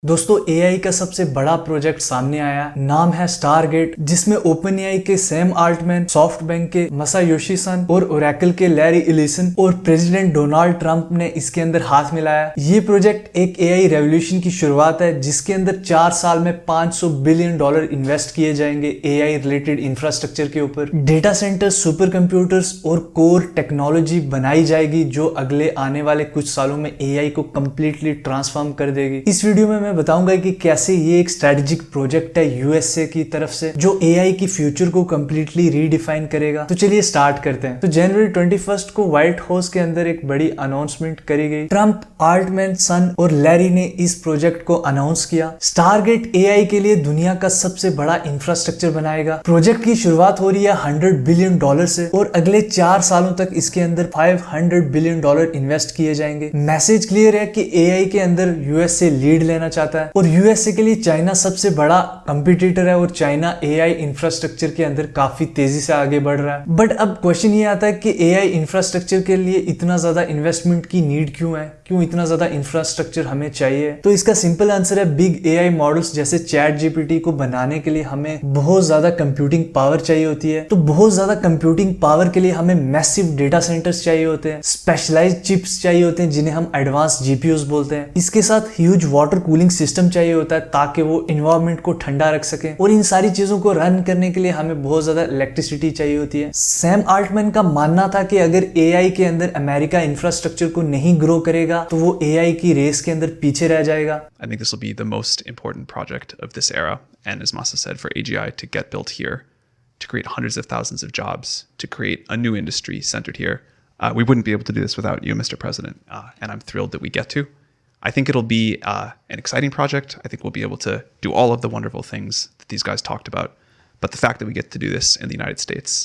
दोस्तों एआई का सबसे बड़ा प्रोजेक्ट सामने आया, नाम है स्टारगेट, जिसमें ओपन एआई के सैम आल्टमैन, सॉफ्टबैंक के मासायोशी सन और ओरेकल के लैरी एलिसन और प्रेसिडेंट डोनाल्ड ट्रंप ने इसके अंदर हाथ मिलाया। ये प्रोजेक्ट एक एआई रेवोल्यूशन की शुरुआत है, जिसके अंदर 4 साल में $500 बिलियन इन्वेस्ट किए जाएंगे एआई रिलेटेड इंफ्रास्ट्रक्चर के ऊपर। डेटा सेंटर, सुपर कंप्यूटर्स और कोर टेक्नोलॉजी बनाई जाएगी जो अगले आने वाले कुछ सालों में एआई को कंप्लीटली ट्रांसफॉर्म कर देगी। इस वीडियो में मैं बताऊंगा कि कैसे ये एक स्ट्रेटेजिक प्रोजेक्ट है यूएसए की तरफ से जो एआई की फ्यूचर को कंप्लीटली रीडिफाइन करेगा। तो चलिए स्टार्ट करते हैं। तो जनवरी 21 को व्हाइट हाउस के अंदर एक बड़ी अनाउंसमेंट करी गई। ट्रंप, आल्टमैन, सन और लैरी ने इस प्रोजेक्ट को अनाउंस किया। स्टारगेट एआई के लिए दुनिया का सबसे बड़ा इंफ्रास्ट्रक्चर बनाएगा। प्रोजेक्ट की शुरुआत हो रही है $100 बिलियन से और अगले 4 सालों तक इसके अंदर $500 बिलियन इन्वेस्ट किए जाएंगे। मैसेज क्लियर है कि एआई के अंदर यूएसए लीड लेना चाहता है और यूएसए के लिए चाइना सबसे बड़ा कंपटीटर है और चाइना एआई इंफ्रास्ट्रक्चर के अंदर काफी तेजी से आगे बढ़ रहा है। बट अब क्वेश्चन ये आता है कि एआई इंफ्रास्ट्रक्चर के लिए इतना ज्यादा इन्वेस्टमेंट की नीड क्यों है, क्यों इतना ज्यादा इंफ्रास्ट्रक्चर हमें चाहिए? तो इसका सिंपल आंसर है बिग एआई मॉडल्स जैसे चैट जीपीटी को बनाने के लिए हमें बहुत ज्यादा कंप्यूटिंग पावर चाहिए होती है। तो बहुत ज्यादा कंप्यूटिंग पावर के लिए हमें मैसिव डेटा सेंटर्स चाहिए होते हैं, स्पेशलाइज्ड चिप्स चाहिए होते हैं जिन्हें हम एडवांस जीपीयूज बोलते हैं। इसके साथ ह्यूज वाटर कूलिंग सिस्टम चाहिए होता है ताकि वो इन्वायरमेंट को ठंडा रख सके और इन सारी चीजों को रन करने के लिए हमें बहुत ज्यादा इलेक्ट्रिसिटी चाहिए होती है। सैम आल्टमैन का मानना था कि अगर एआई के अंदर अमेरिका इंफ्रास्ट्रक्चर को नहीं ग्रो करेगा तो वो एआई की रेस के अंदर पीछे रह जाएगा। I think this will be the most important project of this era, and as Masa said, for AGI to get built here, to create hundreds of thousands of jobs, to create a new industry centered here. We wouldn't be able to do this without you, Mr. President, and I'm thrilled that we get to. I think it'll be an exciting project. I think we'll be able to do all of the wonderful things that these guys talked about. But the fact that we get to do this in the United States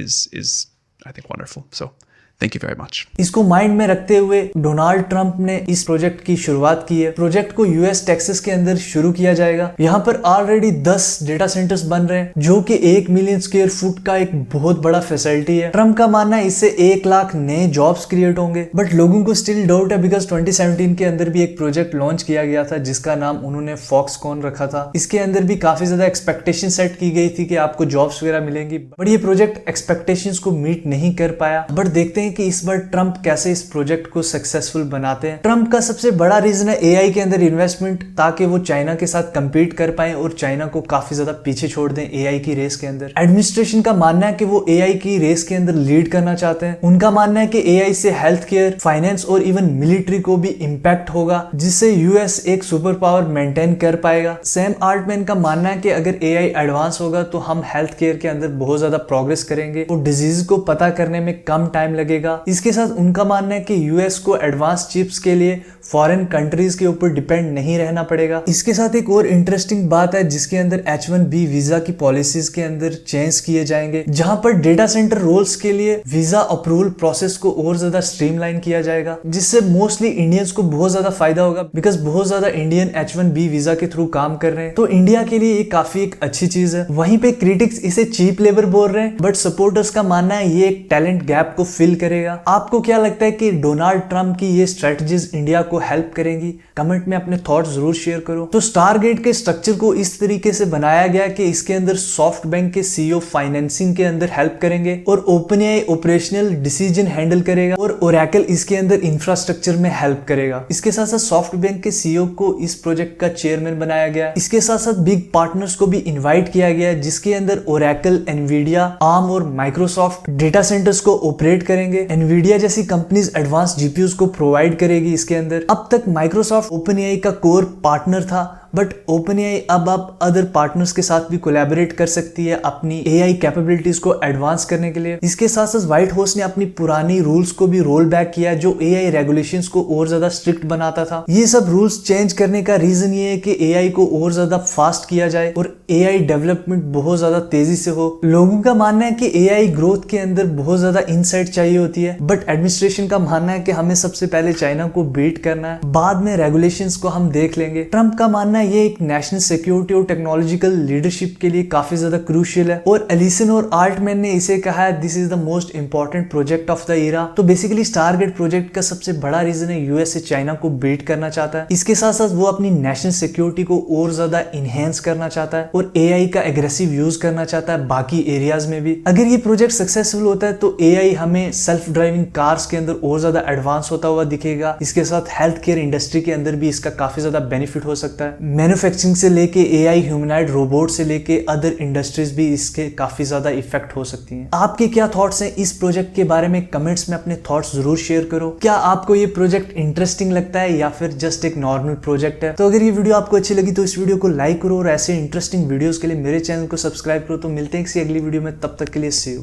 is I think, wonderful. So thank you very much. इसको mind में रखते हुए Donald Trump ने इस project की शुरुआत की है। प्रोजेक्ट को यूएस टेक्सास के अंदर शुरू किया जाएगा। यहाँ पर ऑलरेडी 10 डेटा सेंटर्स बन रहे हैं जो कि 1 मिलियन स्क्वायर फुट का एक बहुत बड़ा फैसिलिटी है। ट्रंप का मानना है इससे 1 लाख नए जॉब्स क्रिएट होंगे। बट लोगों को स्टिल डाउट है बिकॉज 2017 के अंदर भी एक प्रोजेक्ट लॉन्च किया गया था जिसका नाम उन्होंने फॉक्सकॉन रखा था। इसके अंदर भी काफी ज्यादा एक्सपेक्टेशन सेट की गई थी कि आपको जॉब्स वगैरह मिलेंगी, बट ये प्रोजेक्ट एक्सपेक्टेशंस को मीट नहीं कर पाया। बट देखते हैं कि इस बार ट्रंप कैसे इस प्रोजेक्ट को सक्सेसफुल बनाते हैं। ट्रंप का सबसे बड़ा रीजन है एआई के अंदर इन्वेस्टमेंट, ताकि वो चाइना के साथ कंपीट कर पाए और चाइना को काफी ज्यादा पीछे छोड़ दें एआई की रेस के अंदर। एडमिनिस्ट्रेशन का मानना है कि वो एआई की रेस के अंदर लीड करना चाहते हैं। उनका मानना है कि एआई से हेल्थ केयर, फाइनेंस और इवन मिलिट्री को भी इम्पैक्ट होगा, जिससे यूएस एक सुपर पावर मेंटेन कर पाएगा। सैम आल्टमैन का मानना है कि अगर एआई एडवांस होगा तो हम हेल्थ केयर के अंदर बहुत ज्यादा प्रोग्रेस करेंगे और डिजीज को पता करने में कम टाइम लगेगा। इसके साथ उनका मानना है कि यूएस को एडवांस चिप्स के लिए फॉरेन कंट्रीज के ऊपर डिपेंड नहीं रहना पड़ेगा। इसके साथ एक और इंटरेस्टिंग बात है जिसके अंदर H1B वीजा की पॉलिसीज के अंदर चेंज किए जाएंगे, जहां पर डेटा सेंटर रोल्स के लिए वीजा अप्रूवल प्रोसेस को और ज्यादा स्ट्रीमलाइन किया जाएगा, जिससे मोस्टली इंडियंस को बहुत ज्यादा फायदा होगा बिकॉज बहुत ज्यादा इंडियन H1B वीजा के थ्रू काम कर रहे हैं। तो इंडिया के लिए ये काफी एक अच्छी चीज है। वहीं पे क्रिटिक्स इसे चीप लेबर बोल रहे हैं, बट सपोर्टर्स का मानना है ये एक टैलेंट गैप को फिल करेगा। आपको क्या लगता है कि डोनाल्ड ट्रंप की ये स्ट्रेटजीज इंडिया को हेल्प करेंगी? कमेंट में अपने थॉट्स जरूर शेयर करो। तो स्टारगेट के स्ट्रक्चर को इस तरीके से बनाया गया कि इसके अंदर सॉफ्टबैंक के सीईओ फाइनेंसिंग के अंदर हेल्प करेंगे और ओपनएआई ऑपरेशनल डिसीजन हैंडल करेगा और ओरेकल इसके अंदर इंफ्रास्ट्रक्चर में हेल्प करेगा। इसके साथ साथ सॉफ्टबैंक के सीईओ को इस प्रोजेक्ट का चेयरमैन बनाया गया। इसके साथ साथ बिग पार्टनर्स को भी इन्वाइट किया गया जिसके अंदर ओरेकल, एनवीडिया, आर्म और माइक्रोसॉफ्ट डेटा सेंटर्स को ऑपरेट करेंगे। एनवीडिया जैसी कंपनीज एडवांस जीपीयूज को प्रोवाइड करेगी इसके अंदर। अब तक माइक्रोसॉफ्ट ओपनएआई का कोर पार्टनर था, बट ओपनएआई अब अदर पार्टनर्स के साथ भी कोलैबोरेट कर सकती है अपनी एआई कैपेबिलिटीज को एडवांस करने के लिए। इसके साथ साथ व्हाइट हाउस ने अपनी पुरानी रूल्स को भी रोल बैक किया जो एआई रेगुलेशंस को और ज्यादा स्ट्रिक्ट बनाता था। ये सब रूल्स चेंज करने का रीजन ये है कि एआई को और ज्यादा फास्ट किया जाए और एआई डेवलपमेंट बहुत ज्यादा तेजी से हो। लोगों का मानना है कि एआई ग्रोथ के अंदर बहुत ज्यादा इनसाइट चाहिए होती है, बट एडमिनिस्ट्रेशन का मानना है कि हमें सबसे पहले चाइना को बीट करना है, बाद में रेगुलेशंस को हम देख लेंगे। ट्रंप का मानना यहाँ ये एक नेशनल सिक्योरिटी और टेक्नोलॉजिकल लीडरशिप के लिए काफी ज्यादा क्रूशियल है। और एलिसन और आल्टमैन ने इसे कहा है this is the most important project of the era. तो बेसिकली स्टारगेट प्रोजेक्ट का सबसे बड़ा रीजन है यूएसए चाइना को बीट करना चाहता है, इसके साथ साथ वो अपनी नेशनल सिक्योरिटी को और ज्यादा इनहेंस करना चाहता है और एआई का एग्रेसिव यूज करना चाहता है बाकी एरियाज में भी। अगर ये प्रोजेक्ट सक्सेसफुल होता है तो एआई हमें सेल्फ ड्राइविंग कार्स के अंदर और ज्यादा एडवांस होता हुआ दिखेगा। इसके साथ हेल्थ केयर इंडस्ट्री के अंदर भी इसका काफी ज्यादा बेनिफिट हो सकता है। मैन्युफैक्चरिंग से लेके एआई ह्यूमनॉइड रोबोट से लेके अदर इंडस्ट्रीज भी इसके काफी ज्यादा इफेक्ट हो सकती हैं। आपके क्या थॉट्स हैं इस प्रोजेक्ट के बारे में? कमेंट्स में अपने थॉट्स जरूर शेयर करो। क्या आपको ये प्रोजेक्ट इंटरेस्टिंग लगता है या फिर जस्ट एक नॉर्मल प्रोजेक्ट है? तो अगर ये वीडियो आपको अच्छी लगी तो इस वीडियो को लाइक करो और ऐसे इंटरेस्टिंग वीडियोस के लिए मेरे चैनल को सब्सक्राइब करो। तो मिलते हैं किसी अगली वीडियो में, तब तक के लिए सी यू।